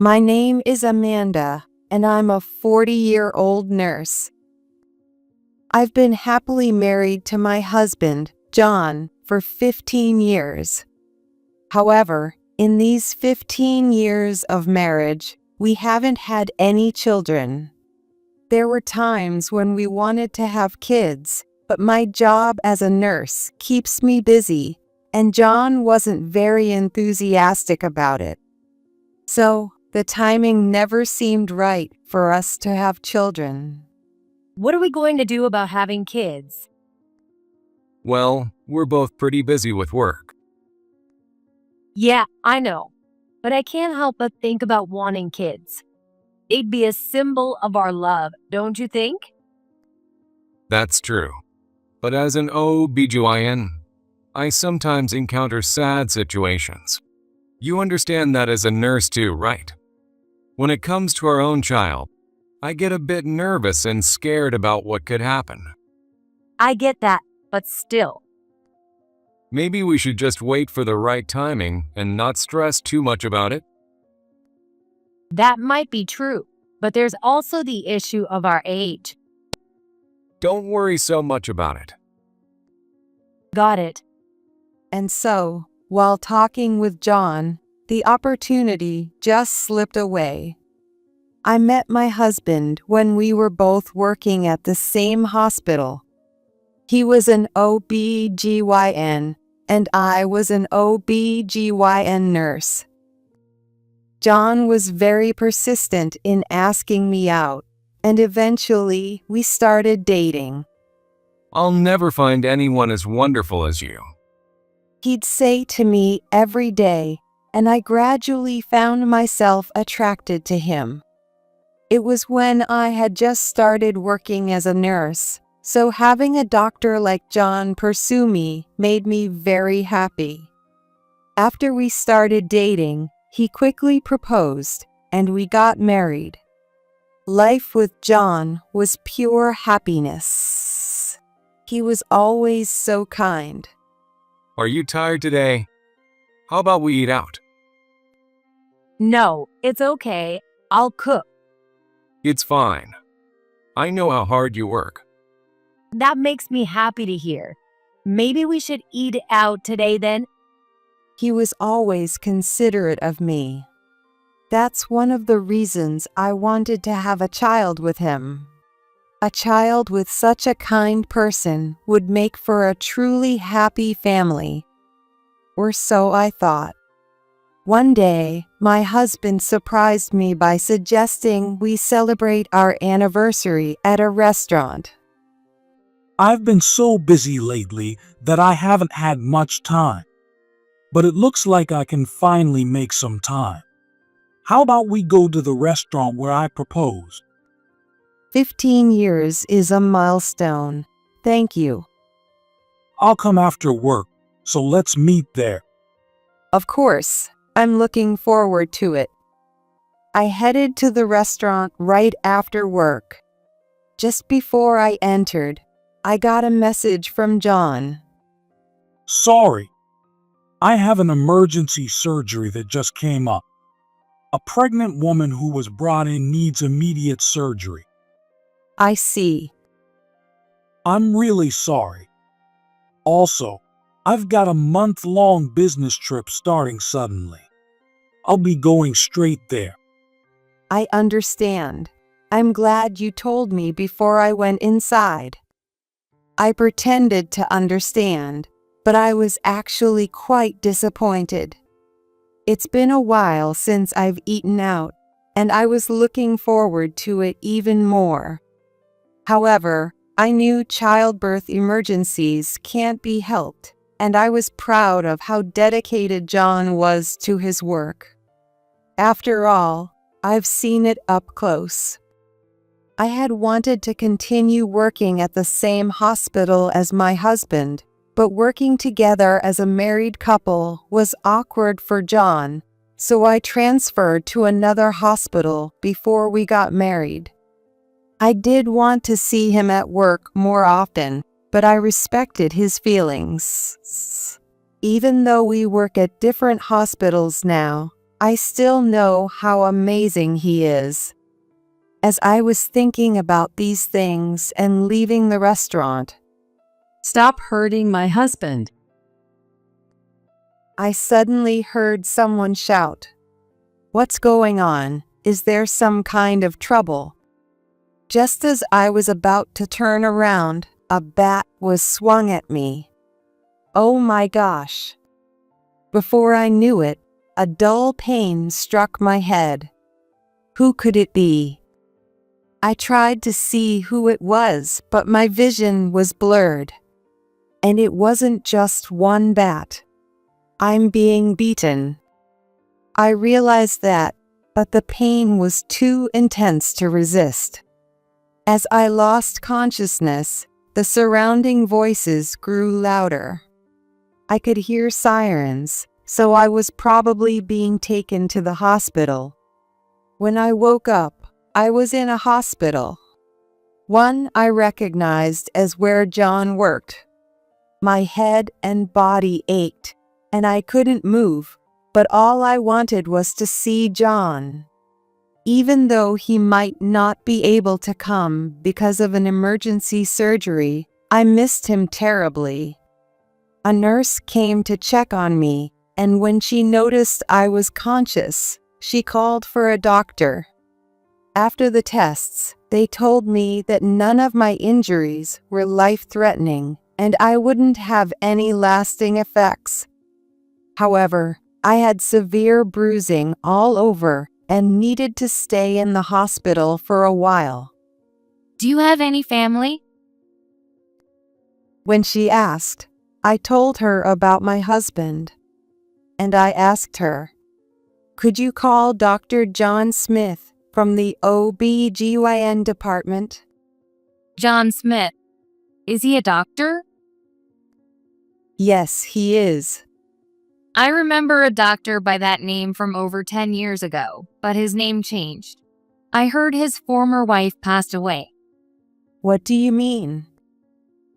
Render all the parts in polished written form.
My name is Amanda, and I'm a 40-year-old nurse. I've been happily married to my husband, John, for 15 years. However, in these 15 years of marriage, we haven't had any children. There were times when we wanted to have kids, but my job as a nurse keeps me busy, and John wasn't very enthusiastic about it. So, the timing never seemed right for us to have children. What are we going to do about having kids? Well, we're both pretty busy with work. Yeah, I know. But I can't help but think about wanting kids. It'd be a symbol of our love, don't you think? That's true. But as an OBGYN, I sometimes encounter sad situations. You understand that as a nurse too, right? When it comes to our own child, I get a bit nervous and scared about what could happen. I get that, but still. Maybe we should just wait for the right timing and not stress too much about it. That might be true, but there's also the issue of our age. Don't worry so much about it. Got it. And so, while talking with John, the opportunity just slipped away. I met my husband when we were both working at the same hospital. He was an OB/GYN, and I was an OB/GYN nurse. John was very persistent in asking me out, and eventually we started dating. I'll never find anyone as wonderful as you. He'd say to me every day, and I gradually found myself attracted to him. It was when I had just started working as a nurse, so having a doctor like John pursue me made me very happy. After we started dating, he quickly proposed, and we got married. Life with John was pure happiness. He was always so kind. Are you tired today? How about we eat out? No, it's okay. I'll cook. It's fine. I know how hard you work. That makes me happy to hear. Maybe we should eat out today then? He was always considerate of me. That's one of the reasons I wanted to have a child with him. A child with such a kind person would make for a truly happy family. Or so I thought. One day, my husband surprised me by suggesting we celebrate our anniversary at a restaurant. I've been so busy lately that I haven't had much time. But it looks like I can finally make some time. How about we go to the restaurant where I proposed? 15 years is a milestone. Thank you. I'll come after work, so let's meet there. Of course, I'm looking forward to it. I headed to the restaurant right after work. Just before I entered, I got a message from John. Sorry, I have an emergency surgery that just came up. A pregnant woman who was brought in needs immediate surgery. I see. I'm really sorry. Also, I've got a month-long business trip starting suddenly. I'll be going straight there. I understand. I'm glad you told me before I went inside. I pretended to understand, but I was actually quite disappointed. It's been a while since I've eaten out, and I was looking forward to it even more. However, I knew childbirth emergencies can't be helped, and I was proud of how dedicated John was to his work. After all, I've seen it up close. I had wanted to continue working at the same hospital as my husband, but working together as a married couple was awkward for John, so I transferred to another hospital before we got married. I did want to see him at work more often, but I respected his feelings. Even though we work at different hospitals now, I still know how amazing he is. As I was thinking about these things and leaving the restaurant, Stop hurting my husband. I suddenly heard someone shout, "What's going on? Is there some kind of trouble?" Just as I was about to turn around, a bat was swung at me. Oh my gosh! Before I knew it, a dull pain struck my head. Who could it be? I tried to see who it was, but my vision was blurred. And it wasn't just one bat. I'm being beaten. I realized that, but the pain was too intense to resist. As I lost consciousness, the surrounding voices grew louder. I could hear sirens, so I was probably being taken to the hospital. When I woke up, I was in a hospital. One I recognized as where John worked. My head and body ached, and I couldn't move, but all I wanted was to see John. Even though he might not be able to come because of an emergency surgery, I missed him terribly. A nurse came to check on me, and when she noticed I was conscious, she called for a doctor. After the tests, they told me that none of my injuries were life-threatening, and I wouldn't have any lasting effects. However, I had severe bruising all over and needed to stay in the hospital for a while. Do you have any family? When she asked, I told her about my husband. And I asked her, "Could you call Dr. John Smith from the OB/GYN department?" John Smith. Is he a doctor? Yes, he is. I remember a doctor by that name from over 10 years ago, but his name changed. I heard his former wife passed away. What do you mean?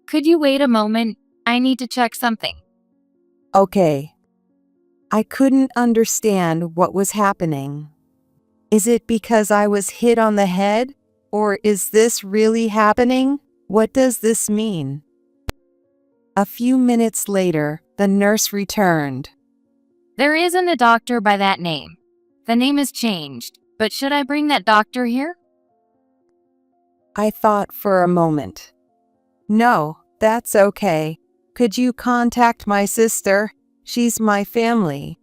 Could you wait a moment? I need to check something. Okay. I couldn't understand what was happening. Is it because I was hit on the head? Or is this really happening? What does this mean? A few minutes later, the nurse returned. There isn't a doctor by that name. The name has changed, but should I bring that doctor here? I thought for a moment. No, that's okay. Could you contact my sister? She's my family.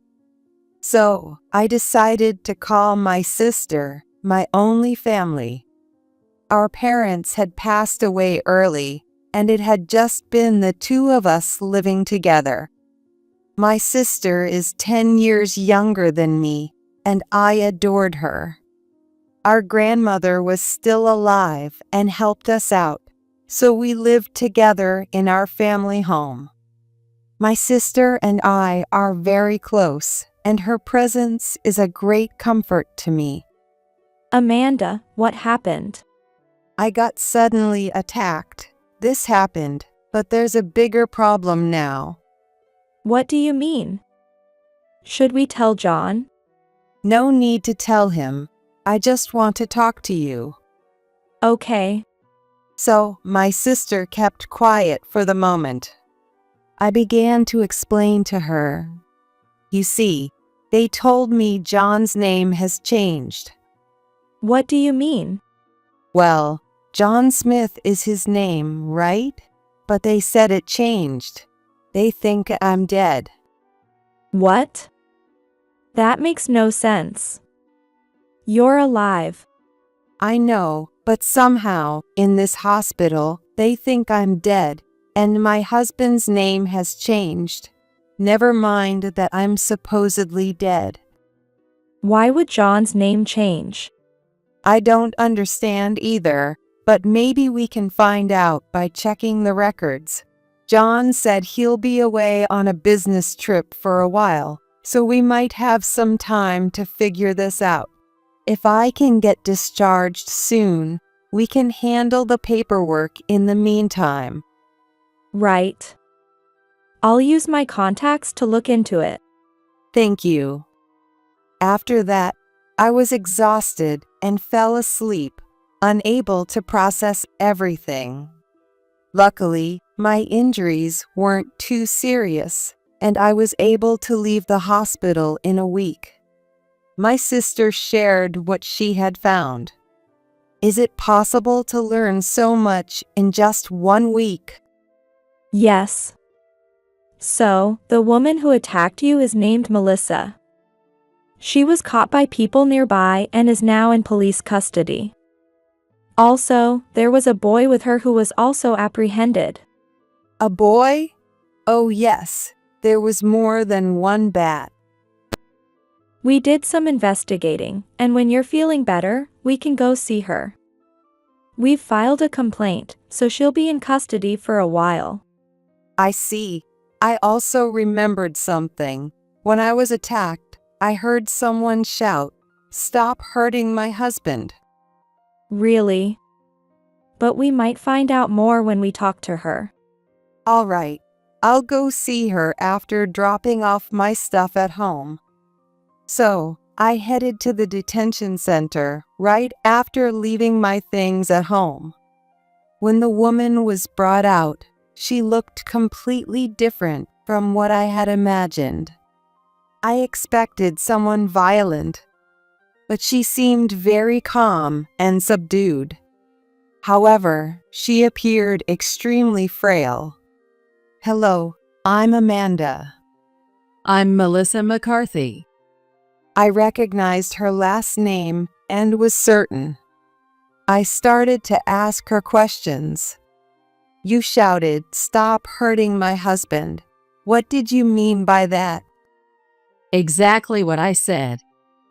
So, I decided to call my sister, my only family. Our parents had passed away early, and it had just been the two of us living together. My sister is 10 years younger than me, and I adored her. Our grandmother was still alive and helped us out, so we lived together in our family home. My sister and I are very close, and her presence is a great comfort to me. Amanda, what happened? I got suddenly attacked. This happened, but there's a bigger problem now. What do you mean? Should we tell John? No need to tell him. I just want to talk to you. Okay. So, my sister kept quiet for the moment. I began to explain to her. You see, they told me John's name has changed. What do you mean? Well, John Smith is his name, right? But they said it changed. They think I'm dead. What? That makes no sense. You're alive. I know, but somehow, in this hospital, they think I'm dead, and my husband's name has changed. Never mind that I'm supposedly dead. Why would John's name change? I don't understand either, but maybe we can find out by checking the records. John said he'll be away on a business trip for a while, so we might have some time to figure this out. If I can get discharged soon, we can handle the paperwork in the meantime. Right. I'll use my contacts to look into it. Thank you. After that, I was exhausted and fell asleep, unable to process everything. Luckily, my injuries weren't too serious, and I was able to leave the hospital in a week. My sister shared what she had found. Is it possible to learn so much in just 1 week? Yes. So, the woman who attacked you is named Melissa. She was caught by people nearby and is now in police custody. Also, there was a boy with her who was also apprehended. A boy? Oh yes, there was more than one bat. We did some investigating, and when you're feeling better, we can go see her. We've filed a complaint, so she'll be in custody for a while. I see. I also remembered something. When I was attacked, I heard someone shout, "Stop hurting my husband." Really? But we might find out more when we talk to her. All right, I'll go see her after dropping off my stuff at home. So, I headed to the detention center right after leaving my things at home. When the woman was brought out, she looked completely different from what I had imagined. I expected someone violent, but she seemed very calm and subdued. However, she appeared extremely frail. Hello, I'm Amanda. I'm Melissa McCarthy. I recognized her last name and was certain. I started to ask her questions. You shouted, "Stop hurting my husband." What did you mean by that? Exactly what I said.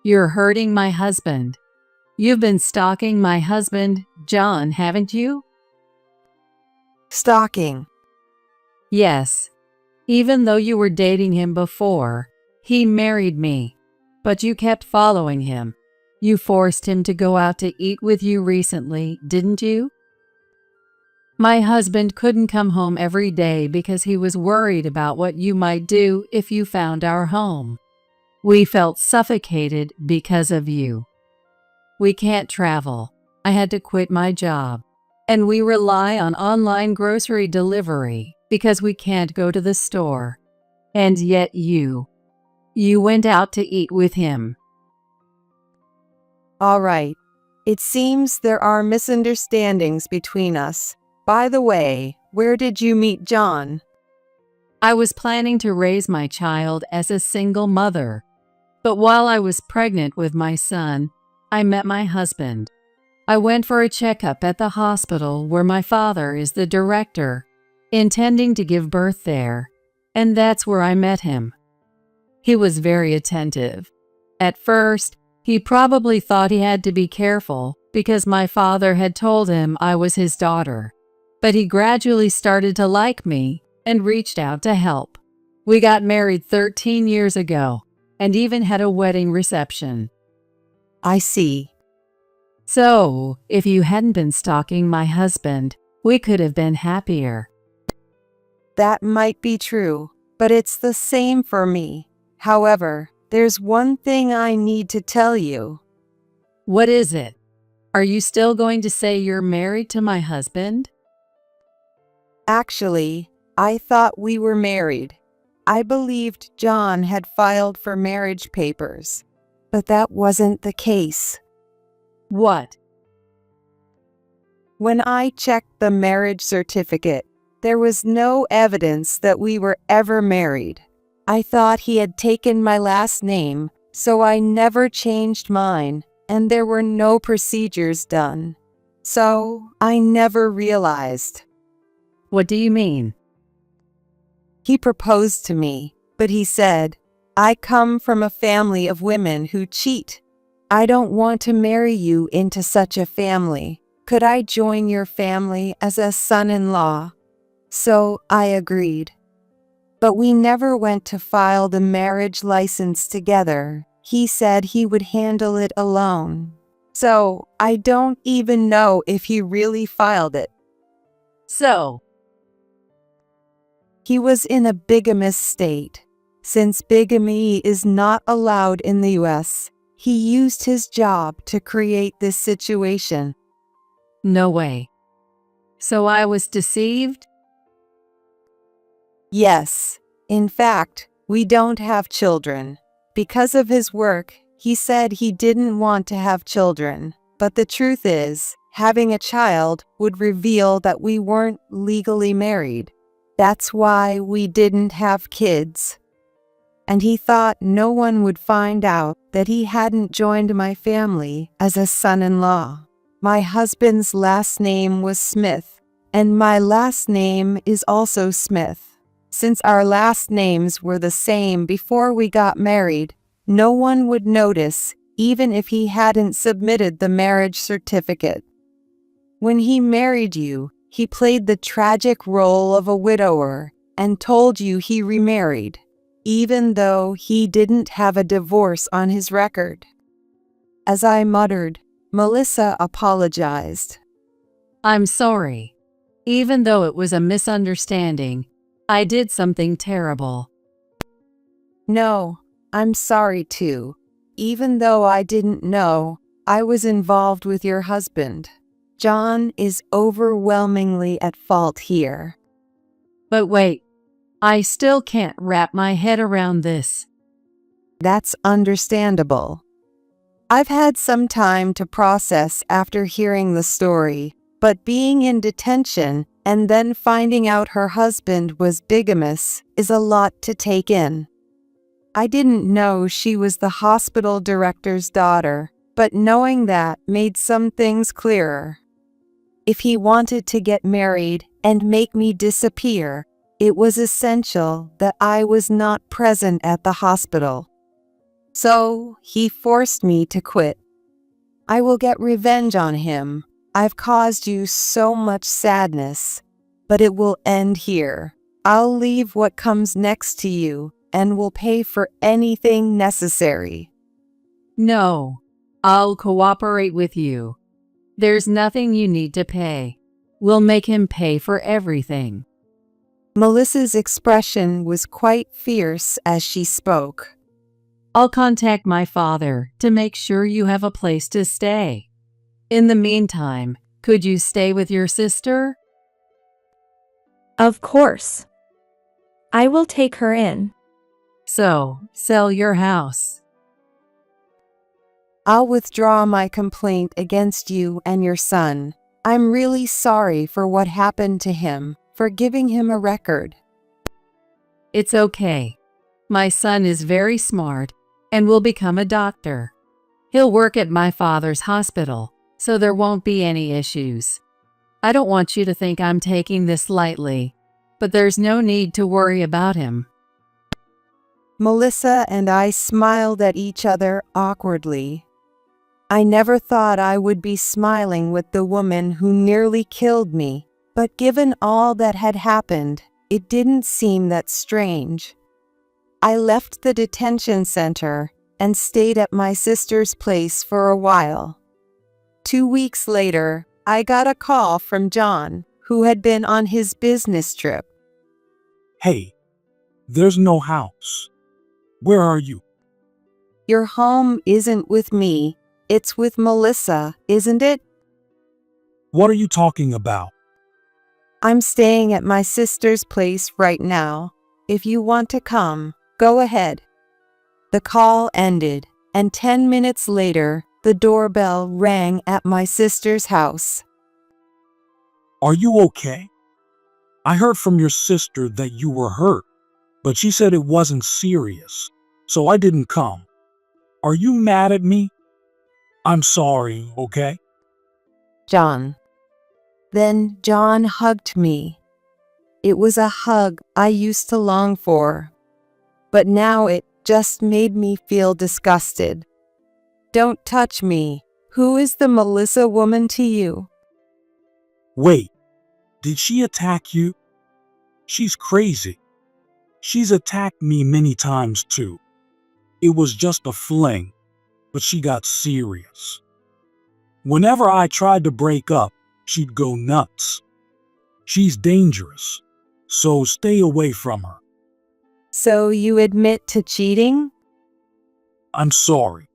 You're hurting my husband. You've been stalking my husband, John, haven't you? Stalking. Yes. Even though you were dating him before, he married me. But you kept following him. You forced him to go out to eat with you recently, didn't you? My husband couldn't come home every day because he was worried about what you might do if you found our home. We felt suffocated because of you. We can't travel. I had to quit my job. And we rely on online grocery delivery because we can't go to the store. And yet you went out to eat with him. All right. It seems there are misunderstandings between us. By the way, where did you meet John? I was planning to raise my child as a single mother. But while I was pregnant with my son, I met my husband. I went for a checkup at the hospital where my father is the director, intending to give birth there, and that's where I met him. He was very attentive. At first, he probably thought he had to be careful because my father had told him I was his daughter. But he gradually started to like me and reached out to help. We got married 13 years ago and even had a wedding reception. I see. So, if you hadn't been stalking my husband, we could have been happier. That might be true, but it's the same for me. However, there's one thing I need to tell you. What is it? Are you still going to say you're married to my husband? Actually, I thought we were married. I believed John had filed for marriage papers, but that wasn't the case. What? When I checked the marriage certificate, there was no evidence that we were ever married. I thought he had taken my last name, so I never changed mine, and there were no procedures done. So, I never realized. What do you mean? He proposed to me, but he said, "I come from a family of women who cheat. I don't want to marry you into such a family. Could I join your family as a son-in-law?" So I agreed. But we never went to file the marriage license together. He said he would handle it alone. So I don't even know if he really filed it. So, He was in a bigamous state. Since bigamy is not allowed in the US, he used his job to create this situation. No way. So I was deceived? Yes. In fact, we don't have children. Because of his work, he said he didn't want to have children. But the truth is, having a child would reveal that we weren't legally married. That's why we didn't have kids. And he thought no one would find out that he hadn't joined my family as a son-in-law. My husband's last name was Smith, and my last name is also Smith. Since our last names were the same before we got married, no one would notice, even if he hadn't submitted the marriage certificate. When he married you, he played the tragic role of a widower and told you he remarried, even though he didn't have a divorce on his record. As I muttered, Melissa apologized. I'm sorry. Even though it was a misunderstanding, I did something terrible. No, I'm sorry too. Even though I didn't know, I was involved with your husband. John is overwhelmingly at fault here. But wait, I still can't wrap my head around this. That's understandable. I've had some time to process after hearing the story, but being in detention and then finding out her husband was bigamous is a lot to take in. I didn't know she was the hospital director's daughter, but knowing that made some things clearer. If he wanted to get married and make me disappear, it was essential that I was not present at the hospital. So he forced me to quit. I will get revenge on him. I've caused you so much sadness, but it will end here. I'll leave what comes next to you and will pay for anything necessary. No, I'll cooperate with you. There's nothing you need to pay. We'll make him pay for everything. Melissa's expression was quite fierce as she spoke. I'll contact my father to make sure you have a place to stay. In the meantime, could you stay with your sister? Of course. I will take her in. So, sell your house. I'll withdraw my complaint against you and your son. I'm really sorry for what happened to him, for giving him a record. It's okay. My son is very smart and will become a doctor. He'll work at my father's hospital, so there won't be any issues. I don't want you to think I'm taking this lightly, but there's no need to worry about him. Melissa and I smiled at each other awkwardly. I never thought I would be smiling with the woman who nearly killed me, but given all that had happened, it didn't seem that strange. I left the detention center and stayed at my sister's place for a while. 2 weeks later, I got a call from John, who had been on his business trip. Hey, there's no house. Where are you? Your home isn't with me, it's with Melissa, isn't it? What are you talking about? I'm staying at my sister's place right now. If you want to come, go ahead. The call ended, and 10 minutes later, the doorbell rang at my sister's house. Are you okay? I heard from your sister that you were hurt, but she said it wasn't serious, so I didn't come. Are you mad at me? I'm sorry, okay? John. Then John hugged me. It was a hug I used to long for, but now it just made me feel disgusted. Don't touch me. Who is the Melissa woman to you? Wait, did she attack you? She's crazy. She's attacked me many times too. It was just a fling, but she got serious. Whenever I tried to break up, she'd go nuts. She's dangerous, so stay away from her. So you admit to cheating? I'm sorry.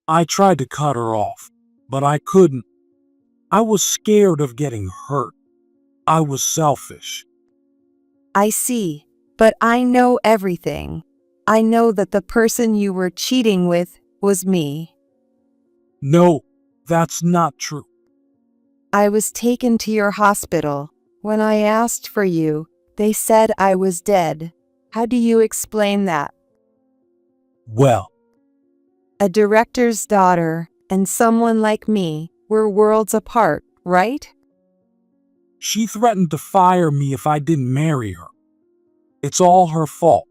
I tried to cut her off, but I couldn't. I was scared of getting hurt. I was selfish. I see, but I know everything. I know that the person you were cheating with was me. No, that's not true. I was taken to your hospital. When I asked for you, they said I was dead. How do you explain that? Well, A director's daughter and someone like me were worlds apart, right? she threatened to fire me if I didn't marry her. It's all her fault.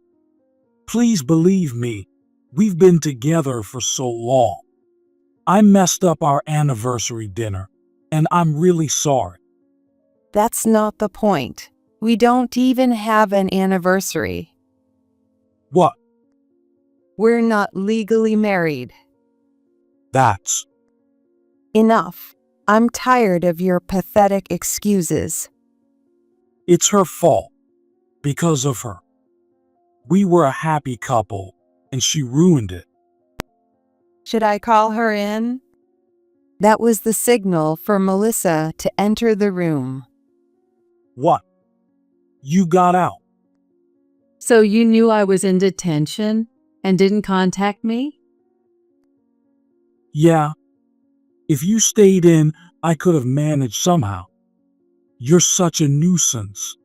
Please believe me, we've been together for so long. I messed up our anniversary dinner, and I'm really sorry. That's not the point. We don't even have an anniversary. What? We're not legally married. That's Enough. I'm tired of your pathetic excuses. It's her fault. Because of her. We were a happy couple, and she ruined it. Should I call her in? That was the signal for Melissa to enter the room. What? You got out. So you knew I was in detention and didn't contact me? Yeah. If you stayed in, I could have managed somehow. You're such a nuisance.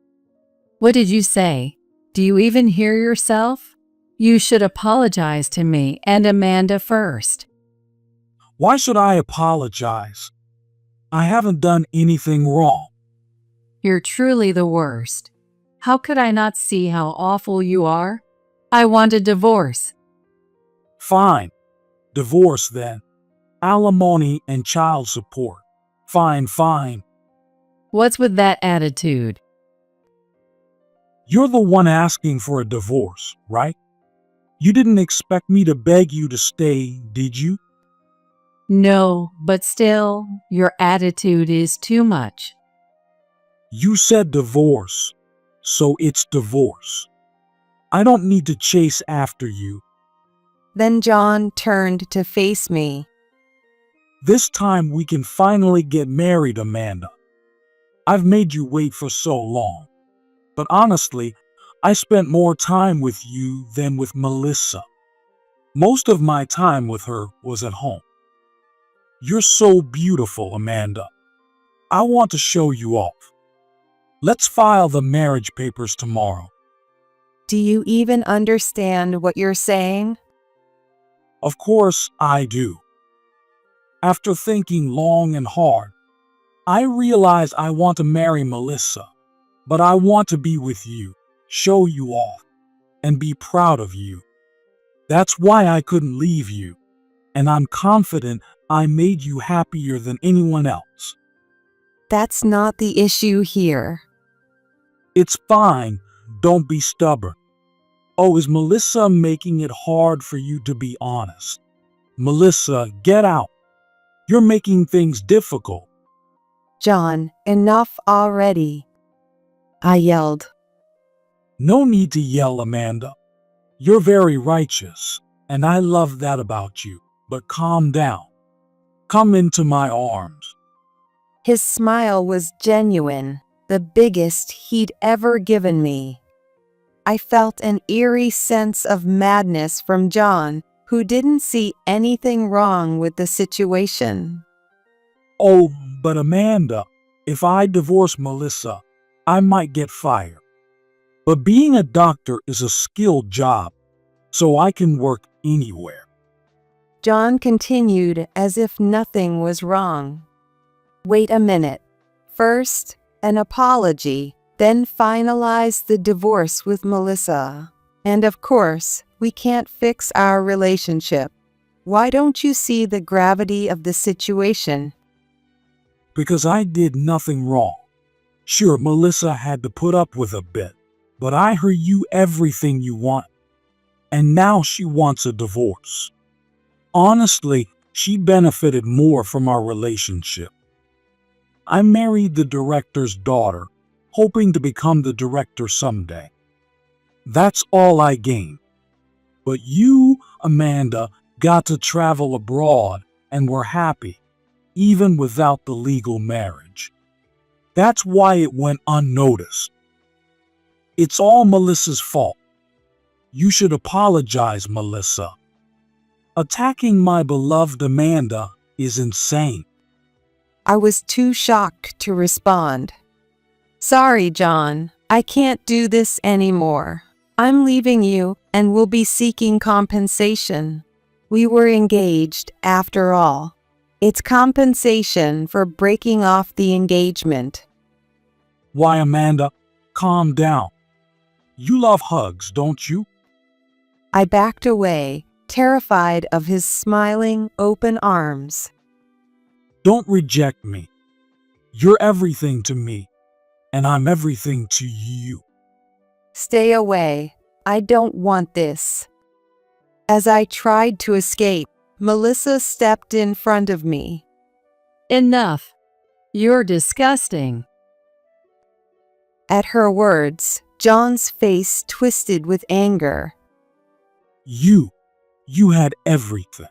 What did you say? Do you even hear yourself? You should apologize to me and Amanda first. Why should I apologize? I haven't done anything wrong. You're truly the worst. How could I not see how awful you are? I want a divorce. Fine. Divorce then. Alimony and child support. Fine. What's with that attitude? You're the one asking for a divorce, right? You didn't expect me to beg you to stay, did you? No, but still, your attitude is too much. You said divorce, so it's divorce. I don't need to chase after you. Then John turned to face me. This time we can finally get married, Amanda. I've made you wait for so long. But honestly, I spent more time with you than with Melissa. Most of my time with her was at home. You're so beautiful, Amanda. I want to show you off. Let's file the marriage papers tomorrow. Do you even understand what you're saying? Of course I do. After thinking long and hard, I realized I want to marry Melissa, but I want to be with you, show you off, and be proud of you. That's why I couldn't leave you, and I'm confident I made you happier than anyone else. That's not the issue here. It's fine, don't be stubborn. Oh, is Melissa making it hard for you to be honest? Melissa, get out. You're making things difficult. John, enough already. I yelled. No need to yell, Amanda. You're very righteous, and I love that about you, but calm down. Come into my arms. His smile was genuine, the biggest he'd ever given me. I felt an eerie sense of madness from John, who didn't see anything wrong with the situation. Oh, but Amanda, if I divorce Melissa, I might get fired. But being a doctor is a skilled job, so I can work anywhere. John continued as if nothing was wrong. Wait a minute. First, an apology, then finalize the divorce with Melissa. And of course, we can't fix our relationship. Why don't you see the gravity of the situation? Because I did nothing wrong. Sure, Melissa had to put up with a bit, but I heard you everything you want. And now she wants a divorce. Honestly, she benefited more from our relationship. I married the director's daughter, hoping to become the director someday. That's all I gained. But you, Amanda, got to travel abroad and were happy, even without the legal marriage. That's why it went unnoticed. It's all Melissa's fault. You should apologize, Melissa. Attacking my beloved Amanda is insane. I was too shocked to respond. Sorry, John. I can't do this anymore. I'm leaving you and will be seeking compensation. We were engaged, after all. It's compensation for breaking off the engagement. Why, Amanda, calm down. You love hugs, don't you? I backed away, terrified of his smiling, open arms. Don't reject me. You're everything to me, and I'm everything to you. Stay away. I don't want this. As I tried to escape, Melissa stepped in front of me. Enough. You're disgusting. At her words, John's face twisted with anger. You had everything.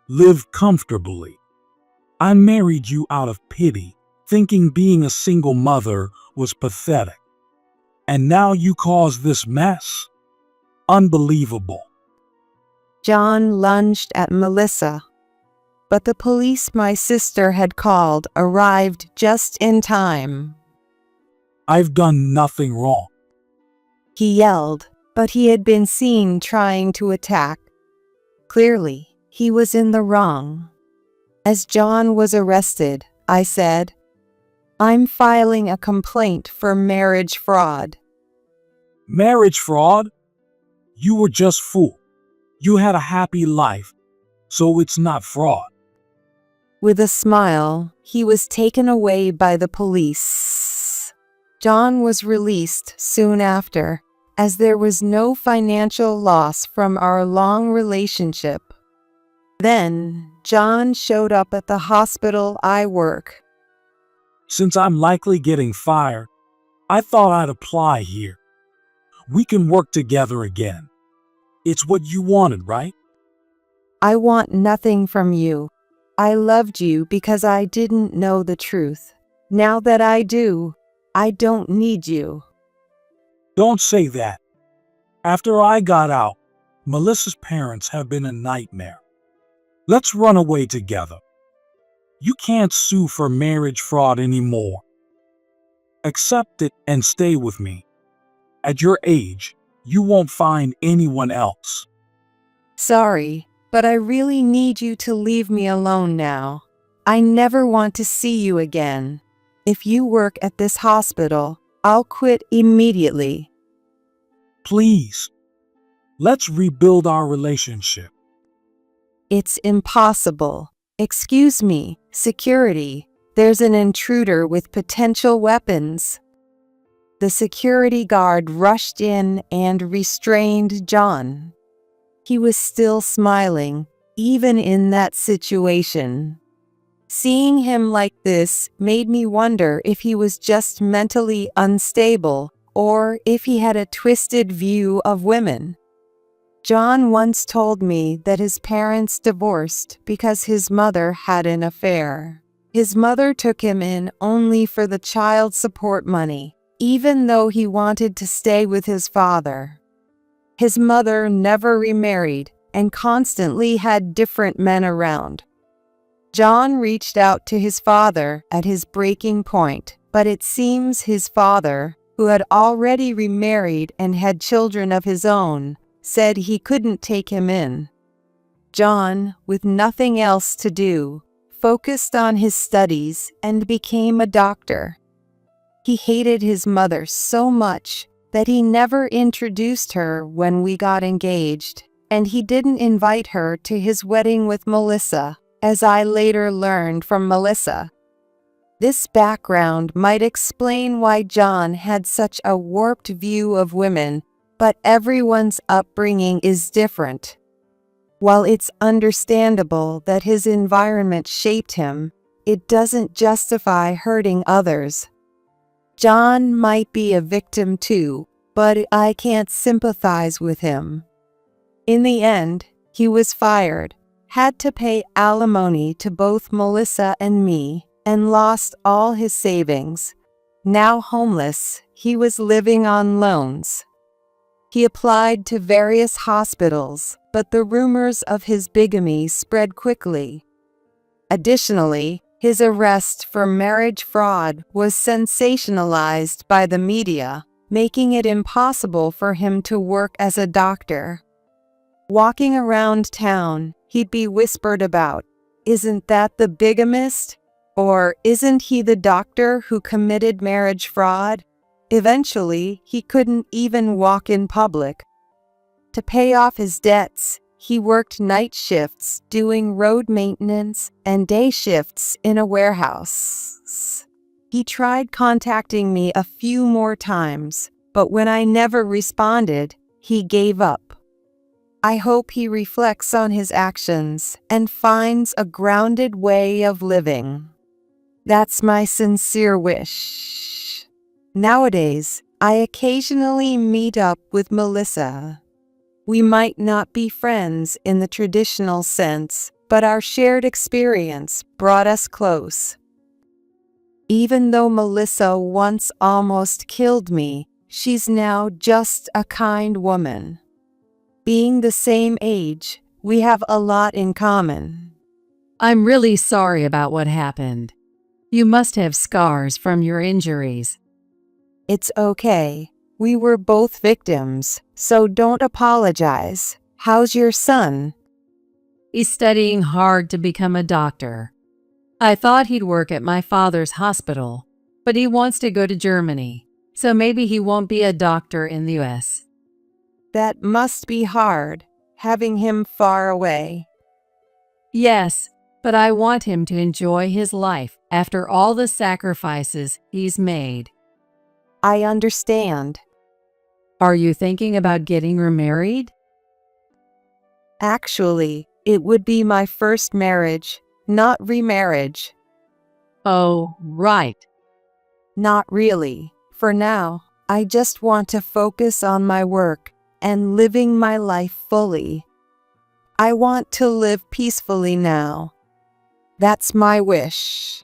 Live comfortably. I married you out of pity, thinking being a single mother was pathetic. And now you cause this mess? Unbelievable. John lunged at Melissa. But the police my sister had called arrived just in time. I've done nothing wrong. He yelled, but he had been seen trying to attack. Clearly, he was in the wrong. As John was arrested, I said, I'm filing a complaint for marriage fraud. Marriage fraud? You were just fooled. You had a happy life, so it's not fraud. With a smile, he was taken away by the police. John was released soon after, as there was no financial loss from our long relationship. Then, John showed up at the hospital I work. Since I'm likely getting fired, I thought I'd apply here. We can work together again. It's what you wanted, right? I want nothing from you. I loved you because I didn't know the truth. Now that I do, I don't need you. Don't say that. After I got out, Melissa's parents have been a nightmare. Let's run away together. You can't sue for marriage fraud anymore. Accept it and stay with me. At your age, you won't find anyone else. Sorry, but I really need you to leave me alone now. I never want to see you again. If you work at this hospital, I'll quit immediately. Please, let's rebuild our relationship. It's impossible. Excuse me, security. There's an intruder with potential weapons. The security guard rushed in and restrained John. He was still smiling, even in that situation. Seeing him like this made me wonder if he was just mentally unstable or if he had a twisted view of women. John once told me that his parents divorced because his mother had an affair. His mother took him in only for the child support money, even though he wanted to stay with his father. His mother never remarried and constantly had different men around. John reached out to his father at his breaking point, but it seems his father, who had already remarried and had children of his own, said he couldn't take him in. John, with nothing else to do, focused on his studies and became a doctor. He hated his mother so much that he never introduced her when we got engaged, and he didn't invite her to his wedding with Melissa, as I later learned from Melissa. This background might explain why John had such a warped view of women, but everyone's upbringing is different. While it's understandable that his environment shaped him, it doesn't justify hurting others. John might be a victim too, but I can't sympathize with him. In the end, he was fired, had to pay alimony to both Melissa and me, and lost all his savings. Now homeless, he was living on loans. He applied to various hospitals, but the rumors of his bigamy spread quickly. Additionally, his arrest for marriage fraud was sensationalized by the media, making it impossible for him to work as a doctor. Walking around town, he'd be whispered about, "Isn't that the bigamist?" Or, "Isn't he the doctor who committed marriage fraud?" Eventually, he couldn't even walk in public. To pay off his debts, he worked night shifts doing road maintenance and day shifts in a warehouse. He tried contacting me a few more times, but when I never responded, he gave up. I hope he reflects on his actions and finds a grounded way of living. That's my sincere wish. Nowadays, I occasionally meet up with Melissa. We might not be friends in the traditional sense, but our shared experience brought us close. Even though Melissa once almost killed me, she's now just a kind woman. Being the same age, we have a lot in common. I'm really sorry about what happened. You must have scars from your injuries. It's okay. We were both victims, so don't apologize. How's your son? He's studying hard to become a doctor. I thought he'd work at my father's hospital, but he wants to go to Germany, so maybe he won't be a doctor in the US. That must be hard, having him far away. Yes, but I want him to enjoy his life after all the sacrifices he's made. I understand. Are you thinking about getting remarried? Actually, it would be my first marriage, not remarriage. Oh, right. Not really. For now, I just want to focus on my work and living my life fully. I want to live peacefully now. That's my wish.